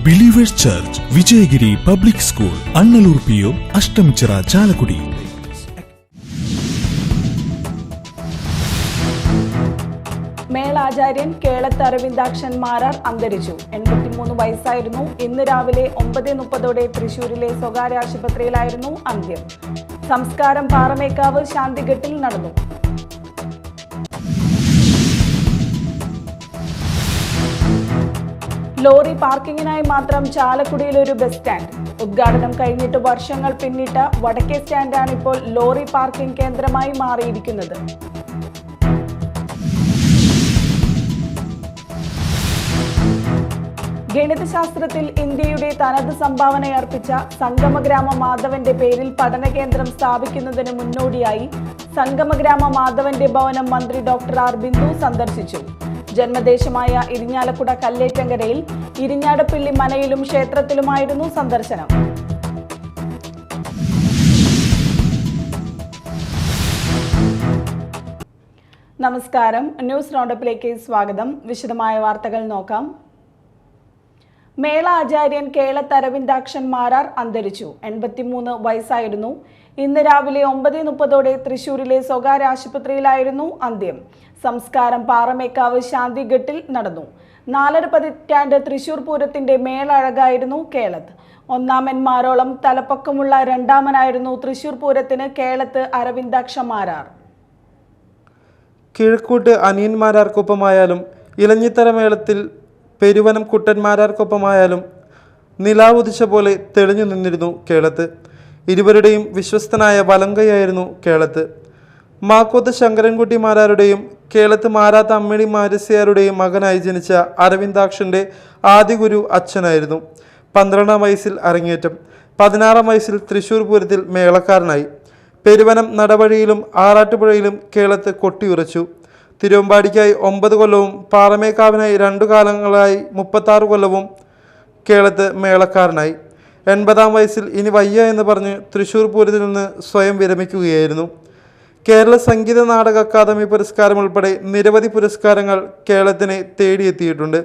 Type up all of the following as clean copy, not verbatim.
Believers Church, Vijayagiri public school, Annalur PO, Ashtamichira, Chalakudy. മേളാചാര്യൻ കേളത്ത് അരവിന്ദാക്ഷൻ മാരാർ അന്തരിച്ചു. 83 വയസ്സായിരുന്നു. ഇന്ന് രാവിലെ 9:30 തൃശൂരിലെ സ്വകാര്യ ആശുപത്രിയിലായിരുന്നു അന്ത്യം. സംസ്കാരം പാറമേക്കാവ് ശാന്തിഘട്ടിൽ നടന്നു. ലോറി പാർക്കിങ്ങിനായി മാത്രം ചാലക്കുടിയിൽ ഒരു ബസ് സ്റ്റാൻഡ്. ഉദ്ഘാടനം കഴിഞ്ഞിട്ട് വർഷങ്ങൾ പിന്നിട്ട വടക്കേ സ്റ്റാൻഡാണ് ഇപ്പോൾ ലോറി പാർക്കിംഗ് കേന്ദ്രമായി മാറിയിരിക്കുന്നത്. ഗണിതശാസ്ത്രത്തിൽ ഇന്ത്യയുടെ തനത് സംഭാവനയർപ്പിച്ച സംഗമഗ്രാമ മാധവന്റെ പേരിൽ പഠനകേന്ദ്രം സ്ഥാപിക്കുന്നതിന് മുന്നോടിയായി സംഗമഗ്രാമ മാധവന്റെ ഭവനം മന്ത്രി ഡോക്ടർ ആർ ബിന്ദു സന്ദർശിച്ചു. ജന്മദേശമായ ഇരിഞ്ഞാലക്കുട കല്ലേറ്റങ്കരയിൽ ഇരിഞ്ഞാടപ്പിള്ളി മനയിലും ക്ഷേത്രത്തിലുമായിരുന്നു സന്ദർശനം. നമസ്കാരം, ന്യൂസ് റൗണ്ടപ്പിലേക്ക് സ്വാഗതം. വിശദമായ വാർത്തകൾ നോക്കാം. മേള ആചാര്യൻ കേളത്ത് അരവിന്ദാക്ഷൻ മാരാർ അന്തരിച്ചു. 83 വയസ്സായിരുന്നു. ഇന്ന് രാവിലെ 9:30 തൃശൂരിലെ സ്വകാര്യ ആശുപത്രിയിലായിരുന്നു അന്ത്യം. സംസ്കാരം പാറമേക്കാവ് ശാന്തിഘട്ടിൽ നടന്നു. 4.5 പതിറ്റാണ്ട് തൃശൂർ പൂരത്തിന്റെ മേള അഴകായിരുന്നു കേളത്ത്. ഒന്നാമന്മാരോളം തലപ്പക്കമുള്ള രണ്ടാമനായിരുന്നു തൃശൂർ പൂരത്തിന് കേളത്ത് അരവിന്ദാക്ഷ മാരാർ. കിഴക്കൂട്ട് അനിയന്മാരാർക്കൊപ്പമായാലും ഇലഞ്ഞിത്തറ മേളത്തിൽ പെരുവനം കുട്ടന്മാരാർക്കൊപ്പമായാലും നിലാവുദിച്ച പോലെ തെളിഞ്ഞു നിന്നിരുന്നു കേളത്ത്. ഇരുവരുടെയും വിശ്വസ്തനായ വലങ്കയായിരുന്നു കേളത്ത്. മാക്കോത്ത് ശങ്കരൻകുട്ടി മാരാരുടെയും കേളത്ത് മാരാത്ത അമ്മിണി മാരസ്യാരുടെയും മകനായി ജനിച്ച അരവിന്ദാക്ഷൻ്റെ ആദ്യ ഗുരു അച്ഛനായിരുന്നു. 12-ാം വയസ്സിൽ അരങ്ങേറ്റം. 16-ാം വയസ്സിൽ തൃശ്ശൂർ പൂരത്തിൽ മേളക്കാരനായി. പെരുവനം നടവഴിയിലും ആറാട്ടുപുഴയിലും കേളത്ത് കൊട്ടിയുറച്ചു. തിരുവമ്പാടിക്കായി 9 കൊല്ലവും പാറമേക്കാവിനായി 2 കാലങ്ങളായി 36 കൊല്ലവും കേളത്ത് മേളക്കാരനായി. 80-ാം വയസ്സിൽ ഇനി വയ്യ എന്ന് പറഞ്ഞ് തൃശ്ശൂർ പൂരത്തിൽ നിന്ന് സ്വയം വിരമിക്കുകയായിരുന്നു. കേരള സംഗീത നാടക അക്കാദമി പുരസ്കാരം ഉൾപ്പെടെ നിരവധി പുരസ്കാരങ്ങൾ കേളത്തിനെ തേടിയെത്തിയിട്ടുണ്ട്.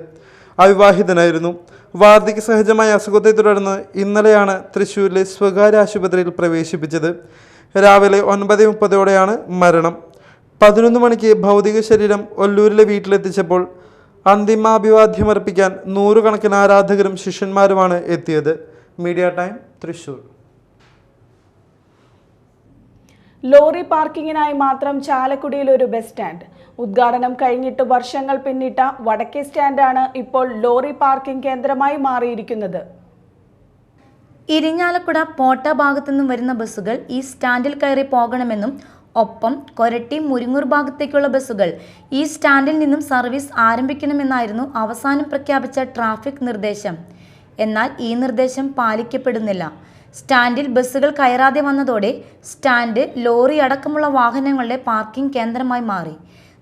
അവിവാഹിതനായിരുന്നു. വാർദ്ധക്യ സഹജമായ അസുഖത്തെ തുടർന്ന് ഇന്നലെയാണ് തൃശ്ശൂരിലെ സ്വകാര്യ ആശുപത്രിയിൽ പ്രവേശിപ്പിച്ചത്. രാവിലെ 9:30 മരണം. 11 മണിക്ക് ഭൗതിക ശരീരം ഒല്ലൂരിലെ വീട്ടിലെത്തിച്ചപ്പോൾ അന്തിമാഭിവാദ്യമർപ്പിക്കാൻ 100 കണക്കിന് ആരാധകരും ശിഷ്യന്മാരുമാണ് എത്തിയത്. Media time, Thrissur. ലോറി പാർക്കിങ്ങിനായി മാത്രം ചാലക്കുടിയിൽ ഒരു ബസ് സ്റ്റാൻഡ്. ഉദ്ഘാടനം കഴിഞ്ഞിട്ട് വർഷങ്ങൾ പിന്നിട്ട വടക്കേ സ്റ്റാൻഡാണ് ഇപ്പോൾ ലോറി പാർക്കിംഗ് കേന്ദ്രമായി മാറിയിരിക്കുന്നത്. ഇരിഞ്ഞാലക്കുട പോട്ട ഭാഗത്തുനിന്നും വരുന്ന ബസ്സുകൾ ഈ സ്റ്റാൻഡിൽ കയറി പോകണമെന്നും ഒപ്പം കൊരട്ടി മുരിങ്ങൂർ ഭാഗത്തേക്കുള്ള ബസ്സുകൾ ഈ സ്റ്റാൻഡിൽ നിന്നും സർവീസ് ആരംഭിക്കണമെന്നായിരുന്നു അവസാനം പ്രഖ്യാപിച്ച ട്രാഫിക് നിർദ്ദേശം. എന്നാൽ ഈ നിർദ്ദേശം പാലിക്കപ്പെടുന്നില്ല. സ്റ്റാൻഡിൽ ബസ്സുകൾ കയറാതെ വന്നതോടെ സ്റ്റാൻഡ് ലോറി അടക്കമുള്ള വാഹനങ്ങളുടെ പാർക്കിംഗ് കേന്ദ്രമായി മാറി.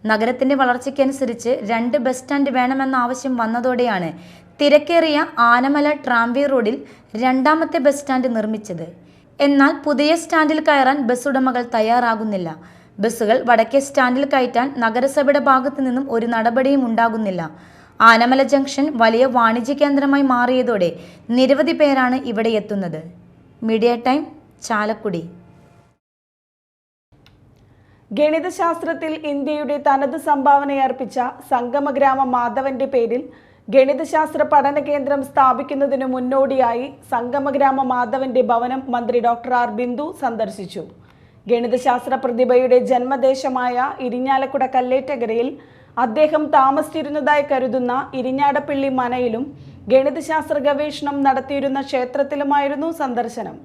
നഗരത്തിൻ്റെ വളർച്ചയ്ക്കനുസരിച്ച് 2 ബസ് സ്റ്റാൻഡ് വേണമെന്ന ആവശ്യം വന്നതോടെയാണ് തിരക്കേറിയ ആനമല ട്രാംവേ റോഡിൽ 2ാമത്തെ ബസ് സ്റ്റാൻഡ് നിർമ്മിച്ചത്. എന്നാൽ പുതിയ സ്റ്റാൻഡിൽ കയറാൻ ബസ് ഉടമകൾ തയ്യാറാകുന്നില്ല. ബസ്സുകൾ വടക്കേ സ്റ്റാൻഡിൽ കയറ്റാൻ നഗരസഭയുടെ ഭാഗത്തു നിന്നും ഒരു നടപടിയും ഉണ്ടാകുന്നില്ല. ആനമല ജംഗ്ഷൻ വലിയ വാണിജ്യ കേന്ദ്രമായി മാറിയതോടെ നിരവധി പേരാണ് ഇവിടെ എത്തുന്നത്. Media time, Chalakudy. ഗണിതശാസ്ത്രത്തിൽ ഇന്ത്യയുടെ തനത് സംഭാവനയർപ്പിച്ച സംഗമഗ്രാമ മാധവന്റെ പേരിൽ ഗണിതശാസ്ത്ര പഠന കേന്ദ്രം സ്ഥാപിക്കുന്നതിന് മുന്നോടിയായി സംഗമഗ്രാമ മാധവന്റെ ഭവനം മന്ത്രി ഡോക്ടർ ആർ ബിന്ദു സന്ദർശിച്ചു. ഗണിതശാസ്ത്ര പ്രതിഭയുടെ ജന്മദേശമായ ഇരിഞ്ഞാലക്കുട കല്ലേറ്റങ്കരയിൽ അദ്ദേഹം താമസിച്ചിരുന്നതായി കരുതുന്ന ഇരിഞ്ഞാടപ്പിള്ളി മനയിലും ഗണിതശാസ്ത്ര ഗവേഷണം നടത്തിയിരുന്ന ക്ഷേത്രത്തിലുമായിരുന്നു സന്ദർശനം.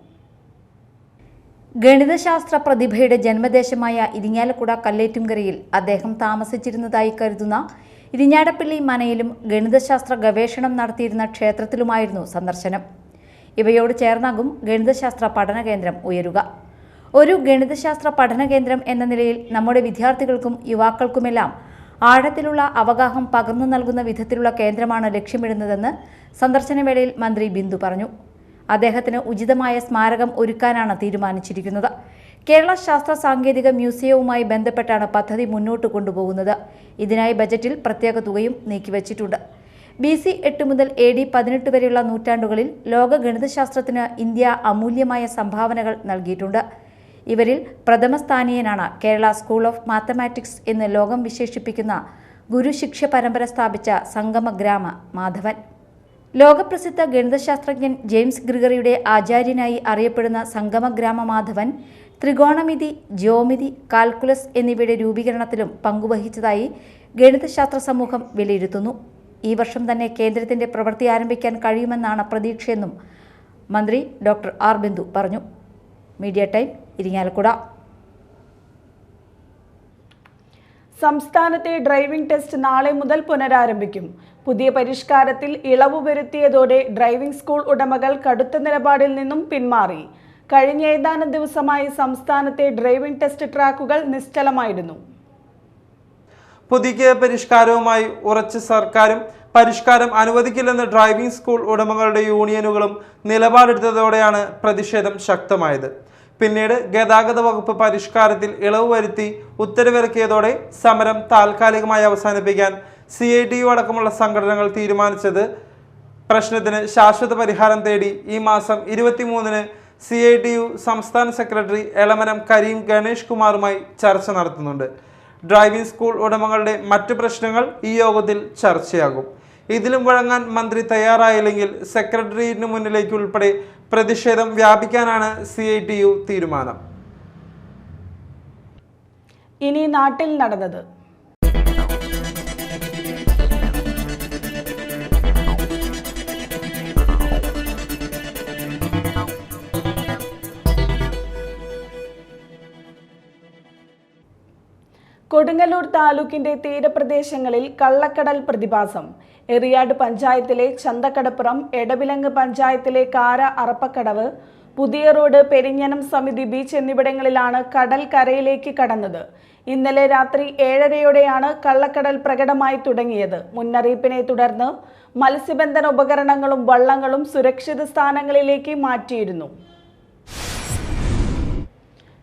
ഗണിതശാസ്ത്ര പ്രതിഭയുടെ ജന്മദേശമായ ഇരിഞ്ഞാലക്കുട കല്ലേറ്റുംകരയിൽ അദ്ദേഹം താമസിച്ചിരുന്നതായി കരുതുന്ന ഇരിഞ്ഞാടപ്പിള്ളി മനയിലും ഗണിതശാസ്ത്ര ഗവേഷണം നടത്തിയിരുന്ന ക്ഷേത്രത്തിലുമായിരുന്നു സന്ദർശനം. ഇവയോട് ചേർന്നാകും ഗണിതശാസ്ത്ര പഠന കേന്ദ്രം ഉയരുക. ഒരു ഗണിതശാസ്ത്ര പഠന കേന്ദ്രം എന്ന നിലയിൽ നമ്മുടെ വിദ്യാർത്ഥികൾക്കും യുവാക്കൾക്കുമെല്ലാം ആഴത്തിലുള്ള അവഗാഹം പകർന്നു നൽകുന്ന വിധത്തിലുള്ള കേന്ദ്രമാണ് ലക്ഷ്യമിടുന്നതെന്ന് സന്ദർശനവേളയിൽ മന്ത്രി ബിന്ദു പറഞ്ഞു. അദ്ദേഹത്തിന് ഉചിതമായ സ്മാരകം ഒരുക്കാനാണ് തീരുമാനിച്ചിരിക്കുന്നത്. കേരള ശാസ്ത്ര സാങ്കേതിക മ്യൂസിയവുമായി ബന്ധപ്പെട്ടാണ് പദ്ധതി മുന്നോട്ട് കൊണ്ടുപോകുന്നത്. ഇതിനായി ബജറ്റിൽ പ്രത്യേക തുകയും നീക്കിവച്ചിട്ടുണ്ട്. BC 8 മുതൽ AD 18 വരെയുള്ള നൂറ്റാണ്ടുകളിൽ ലോക ഗണിതശാസ്ത്രത്തിന് ഇന്ത്യ അമൂല്യമായ സംഭാവനകൾ നൽകിയിട്ടുണ്ട്. ഇവരിൽ പ്രഥമ സ്ഥാനീയനാണ് കേരള സ്കൂൾ ഓഫ് മാത്തമാറ്റിക്സ് എന്ന് ലോകം വിശേഷിപ്പിക്കുന്ന ഗുരുശിക്ഷ പരമ്പര സ്ഥാപിച്ച സംഗമഗ്രാമ മാധവൻ. ലോകപ്രസിദ്ധ ഗണിതശാസ്ത്രജ്ഞൻ ജെയിംസ് ഗ്രിഗറിയുടെ ആചാര്യനായി അറിയപ്പെടുന്ന സംഗമഗ്രാമ മാധവൻ ത്രികോണമിതി, ജ്യോമിതി, കാൽക്കുലസ് എന്നിവയുടെ രൂപീകരണത്തിലും പങ്കുവഹിച്ചതായി ഗണിതശാസ്ത്ര സമൂഹം വിലയിരുത്തുന്നു. ഈ വർഷം തന്നെ കേന്ദ്രത്തിന്റെ പ്രവൃത്തി ആരംഭിക്കാൻ കഴിയുമെന്നാണ് പ്രതീക്ഷയെന്നും മന്ത്രി ഡോക്ടർ ആർ ബിന്ദു പറഞ്ഞു. Media time, Irinjalakuda. സംസ്ഥാനത്തെ ഡ്രൈവിംഗ് ടെസ്റ്റ് നാളെ മുതൽ പുനരാരംഭിക്കും. പുതിയ പരിഷ്കാരത്തിൽ ഇളവ് വരുത്തിയതോടെ ഡ്രൈവിംഗ് സ്കൂൾ ഉടമകൾ കടുത്ത നിലപാടിൽ നിന്നും പിന്മാറി. കഴിഞ്ഞ ഏതാനും ദിവസമായി സംസ്ഥാനത്തെ ഡ്രൈവിംഗ് ടെസ്റ്റ് ട്രാക്കുകൾ നിശ്ചലമായിരുന്നു. പുതിയ പരിഷ്കാരവുമായി ഉറച്ച സർക്കാരും പരിഷ്കാരം അനുവദിക്കില്ലെന്ന് ഡ്രൈവിംഗ് സ്കൂൾ ഉടമകളുടെ യൂണിയനുകളും നിലപാടെടുത്തതോടെയാണ് പ്രതിഷേധം ശക്തമായത്. പിന്നീട് ഗതാഗത വകുപ്പ് പരിഷ്കാരത്തിൽ ഇളവ് വരുത്തി ഉത്തരവിറക്കിയതോടെ സമരം താൽക്കാലികമായി അവസാനിപ്പിക്കാൻ CITU അടക്കമുള്ള സംഘടനകൾ തീരുമാനിച്ചത്. പ്രശ്നത്തിന് ശാശ്വത പരിഹാരം തേടി ഈ മാസം 23-ന് CITU സംസ്ഥാന സെക്രട്ടറി എളമനം കരീം ഗണേഷ് കുമാറുമായി ചർച്ച നടത്തുന്നുണ്ട്. ഡ്രൈവിംഗ് സ്കൂൾ ഉടമകളുടെ മറ്റു പ്രശ്നങ്ങൾ ഈ യോഗത്തിൽ ചർച്ചയാകും. ഇതിലും വഴങ്ങാൻ മന്ത്രി തയ്യാറായില്ലെങ്കിൽ സെക്രട്ടേറിയറ്റിന് മുന്നിലേക്ക് ഉൾപ്പെടെ പ്രതിഷേധം വ്യാപിക്കാനാണ് CITU തീരുമാനം. ഇനി നാട്ടിൽ നടന്നത്. കൊടുങ്ങല്ലൂർ താലൂക്കിന്റെ തീരപ്രദേശങ്ങളിൽ കള്ളക്കടൽ പ്രതിഭാസം. എറിയാട് പഞ്ചായത്തിലെ ചന്തക്കടപ്പുറം, എടവിലങ്ങ് പഞ്ചായത്തിലെ കാര അറപ്പക്കടവ്, പുതിയ റോഡ്, പെരിഞ്ഞനം സമിതി ബീച്ച് എന്നിവിടങ്ങളിലാണ് കടൽ കരയിലേക്ക് കടന്നത്. ഇന്നലെ രാത്രി 7:30യോടെയാണ് കള്ളക്കടൽ പ്രകടമായി തുടങ്ങിയത്. മുന്നറിയിപ്പിനെ തുടർന്ന് മത്സ്യബന്ധന ഉപകരണങ്ങളും വള്ളങ്ങളും സുരക്ഷിത സ്ഥാനങ്ങളിലേക്ക് മാറ്റിയിരുന്നു.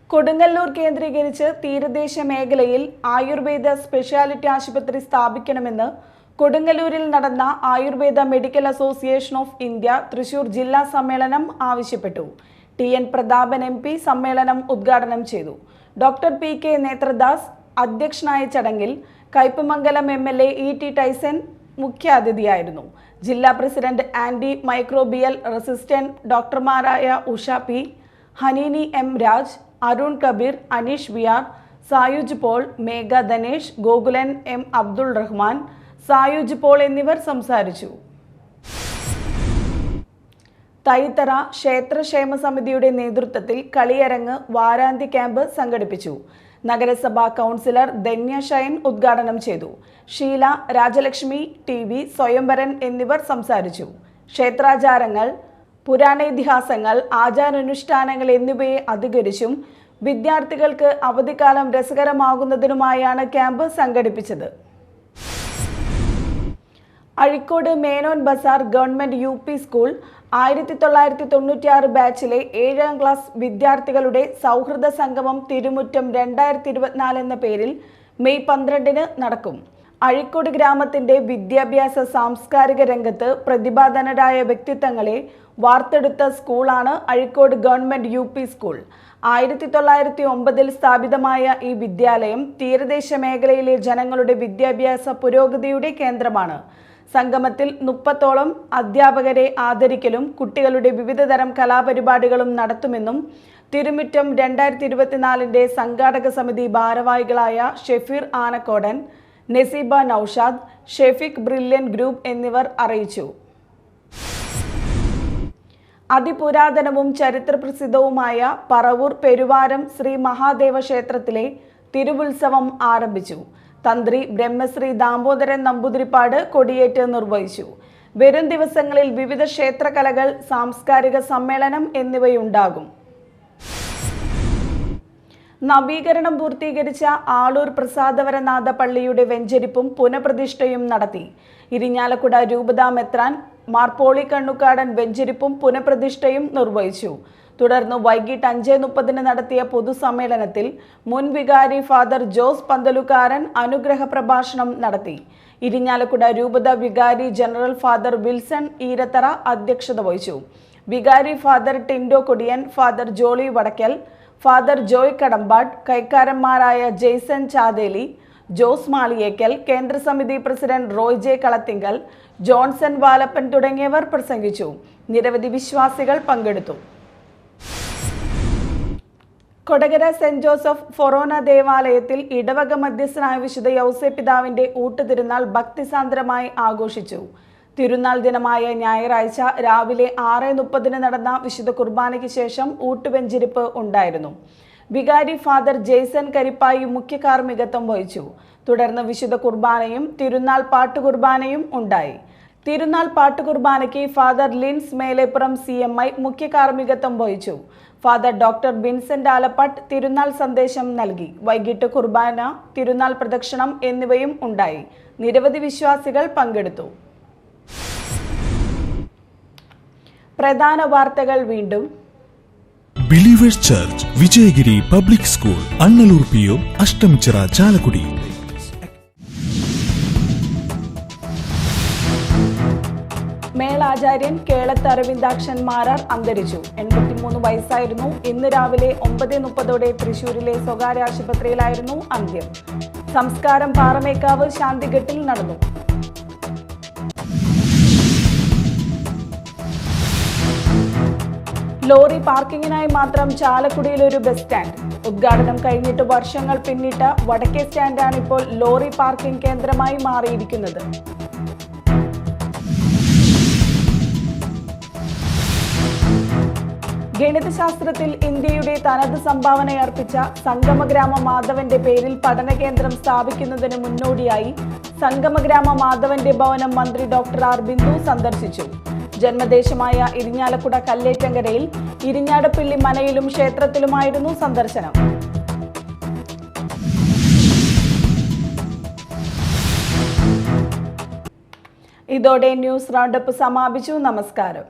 കൊടുങ്ങല്ലൂർ കേന്ദ്രീകരിച്ച് തീരദേശ മേഖലയിൽ ആയുർവേദ സ്പെഷ്യാലിറ്റി ആശുപത്രി സ്ഥാപിക്കണമെന്ന് കൊടുങ്ങല്ലൂരിൽ നടന്ന Ayurveda medical association of India Thrissur ജില്ലാ സമ്മേളനം ആവശ്യപ്പെട്ടു. TN പ്രതാപൻ MP സമ്മേളനം ഉദ്ഘാടനം ചെയ്തു. ഡോക്ടർ PK നേത്രദാസ് അധ്യക്ഷനായ ചടങ്ങിൽ കയ്പമംഗലം MLA ET ടൈസൺ മുഖ്യാതിഥിയായിരുന്നു. ജില്ലാ പ്രസിഡന്റ് ആന്റി മൈക്രോബിയൽ റെസിസ്റ്റന്റ് ഡോക്ടർമാരായ Usha P, Hanini M Raj, Arun Kabir, Aneesh VR, Sayuj Paul, Megha Dhanesh, Gokulan M Abdul Rahman, Sayuj Paul എന്നിവർ സംസാരിച്ചു. തൈത്തറ ക്ഷേത്രക്ഷേമ സമിതിയുടെ നേതൃത്വത്തിൽ കളിയരങ്ങ് വാരാന്ത്യ ക്യാമ്പ് സംഘടിപ്പിച്ചു. നഗരസഭാ കൗൺസിലർ ധന്യ ഷൈൻ ഉദ്ഘാടനം ചെയ്തു. ഷീല, രാജലക്ഷ്മി, TV, സ്വയംവരൻ എന്നിവർ സംസാരിച്ചു. ക്ഷേത്രാചാരങ്ങൾ, പുരാണേതിഹാസങ്ങൾ, ആചാരാനുഷ്ഠാനങ്ങൾ എന്നിവയെ അധികരിച്ചും വിദ്യാർത്ഥികൾക്ക് അവധിക്കാലം രസകരമാകുന്നതിനുമായാണ് ക്യാമ്പ് സംഘടിപ്പിച്ചത്. Azhikode Menon Bazar government UP school 1996 ബാച്ചിലെ 7ാം ക്ലാസ് വിദ്യാർത്ഥികളുടെ സൗഹൃദ സംഗമം തിരുമുറ്റം 2024 എന്ന പേരിൽ മെയ് 12-ന് നടക്കും. അഴീക്കോട് ഗ്രാമത്തിന്റെ വിദ്യാഭ്യാസ സാംസ്കാരിക രംഗത്ത് പ്രതിഭാധനരായ വ്യക്തിത്വങ്ങളെ വാർത്തെടുത്ത സ്കൂളാണ് അഴീക്കോട് ഗവൺമെന്റ് UP സ്കൂൾ. 1909-ൽ സ്ഥാപിതമായ ഈ വിദ്യാലയം തീരദേശ മേഖലയിലെ ജനങ്ങളുടെ വിദ്യാഭ്യാസ പുരോഗതിയുടെ കേന്ദ്രമാണ്. സംഗമത്തിൽ 30ഓളം അധ്യാപകരെ ആദരിക്കലും കുട്ടികളുടെ വിവിധതരം കലാപരിപാടികളും നടത്തുമെന്നും തിരുമുറ്റം 2024-ന്റെ സംഘാടക സമിതി ഭാരവാഹികളായ ഷെഫീർ ആനക്കോടൻ, നസീബ നൌഷാദ്, ഷെഫീഖ് ബ്രില്യൻ ഗ്രൂപ്പ് എന്നിവർ അറിയിച്ചു. അതിപുരാതനവും ചരിത്രപ്രസിദ്ധവുമായ പറവൂർ പെരുവാരം ശ്രീ മഹാദേവ ക്ഷേത്രത്തിലെ തിരുവുത്സവം ആരംഭിച്ചു. തന്ത്രി ബ്രഹ്മശ്രീ ദാമോദരൻ നമ്പൂതിരിപ്പാട് കൊടിയേറ്റ് നിർവഹിച്ചു. വരും ദിവസങ്ങളിൽ വിവിധ ക്ഷേത്രകലകൾ, സാംസ്കാരിക സമ്മേളനം എന്നിവയുണ്ടാകും. നവീകരണം പൂർത്തീകരിച്ച ആളൂർ പ്രസാദവരനാഥ പള്ളിയുടെ വെഞ്ചരിപ്പും പുനഃപ്രതിഷ്ഠയും നടത്തി. ഇരിഞ്ഞാലക്കുട രൂപതാ മെത്രാൻ മാർ പോളി കണ്ണുക്കാടൻ വെഞ്ചരിപ്പും പുനഃപ്രതിഷ്ഠയും നിർവഹിച്ചു. തുടർന്ന് വൈകിട്ട് 5:30-ന് നടത്തിയ പൊതുസമ്മേളനത്തിൽ മുൻ വികാരി ഫാദർ ജോസ് പന്തലുകാരൻ അനുഗ്രഹ പ്രഭാഷണം നടത്തി. ഇരിഞ്ഞാലക്കുട രൂപത വികാരി ജനറൽ ഫാദർ വിൽസൺ ഈരത്തറ അധ്യക്ഷത വഹിച്ചു. വികാരി father Tindo Kodiyan, father Jolly Vadakkal, father Joy Kadambad, കൈക്കാരന്മാരായ ജെയ്സൺ ചാതേലി, ജോസ് മാളിയേക്കൽ, കേന്ദ്രസമിതി president Roy J Kalathinkal, Johnson Valappan തുടങ്ങിയവർ പ്രസംഗിച്ചു. നിരവധി വിശ്വാസികൾ പങ്കെടുത്തു. കൊടകര സെന്റ് ജോസഫ് ഫൊറോന ദേവാലയത്തിൽ ഇടവക മധ്യസ്ഥനായ വിശുദ്ധ യൗസേപ്പിതാവിന്റെ ഊട്ടുതിരുനാൾ ഭക്തിസാന്ദ്രമായി ആഘോഷിച്ചു. തിരുനാൾ ദിനമായ ഞായറാഴ്ച രാവിലെ 6:30 നടന്ന വിശുദ്ധ കുർബാനയ്ക്ക് ശേഷം ഊട്ടുവെഞ്ചിരിപ്പ് ഉണ്ടായിരുന്നു. വികാരി ഫാദർ ജെയ്സൺ കരിപ്പായി മുഖ്യ കാർമ്മികത്വം വഹിച്ചു. തുടർന്ന് വിശുദ്ധ കുർബാനയും തിരുനാൾ പാട്ടുകുർബാനയും ഉണ്ടായി. തിരുനാൾ പാട്ടുകുർബാനയ്ക്ക് ഫാദർ ലിൻസ് മേലേപ്പുറം CMI മുഖ്യ കാർമ്മികത്വം വഹിച്ചു. ഫാദർ ഡോക്ടർ വിൻസെന്റ് ആലപ്പാട്ട് തിരുനാൾ സന്ദേശം നൽകി. വൈകിട്ട് കുർബാന, തിരുനാൾ പ്രദക്ഷിണം എന്നിവയും ഉണ്ടായി. നിരവധി വിശ്വാസികൾ പങ്കെടുത്തു. പ്രധാന വാർത്തകൾ വീണ്ടും. Believers Church Vijayagiri public school, Annalur PO, Ashtamichira, Chalakudy. മേളാചാര്യൻ കേളത്ത് അരവിന്ദാക്ഷൻ മാരാർ അന്തരിച്ചു. 83 വയസ്സായിരുന്നു. ഇന്ന് രാവിലെ 9:30 തൃശൂരിലെ സ്വകാര്യ ആശുപത്രിയിലായിരുന്നു അന്ത്യം. സംസ്കാരം പാറമേക്കാവ് ശാന്തിഘട്ടിൽ നടന്നു. ലോറി പാർക്കിങ്ങിനായി മാത്രം ചാലക്കുടിയിൽ ഒരു ബസ് സ്റ്റാൻഡ്. ഉദ്ഘാടനം കഴിഞ്ഞിട്ട് വർഷങ്ങൾ പിന്നിട്ട വടക്കേ സ്റ്റാൻഡാണ് ഇപ്പോൾ ലോറി പാർക്കിംഗ് കേന്ദ്രമായി മാറിയിരിക്കുന്നത്. ഗണിതശാസ്ത്രത്തിൽ ഇന്ത്യയുടെ തനത് സംഭാവനയർപ്പിച്ച സംഗമഗ്രാമ മാധവന്റെ പേരിൽ പഠനകേന്ദ്രം സ്ഥാപിക്കുന്നതിന് മുന്നോടിയായി സംഗമഗ്രാമ മാധവന്റെ ഭവനം മന്ത്രി ഡോക്ടർ ആർ ബിന്ദു സന്ദർശിച്ചു. ജന്മദേശമായ ഇരിഞ്ഞാലക്കുട കല്ലേറ്റങ്കരയിൽ ഇരിഞ്ഞാടപ്പിള്ളി മനയിലും ക്ഷേത്രത്തിലുമായിരുന്നു സന്ദർശനം. ഇതോടെ ന്യൂസ് റൗണ്ടപ്പ് സമാപിച്ചു. നമസ്കാരം.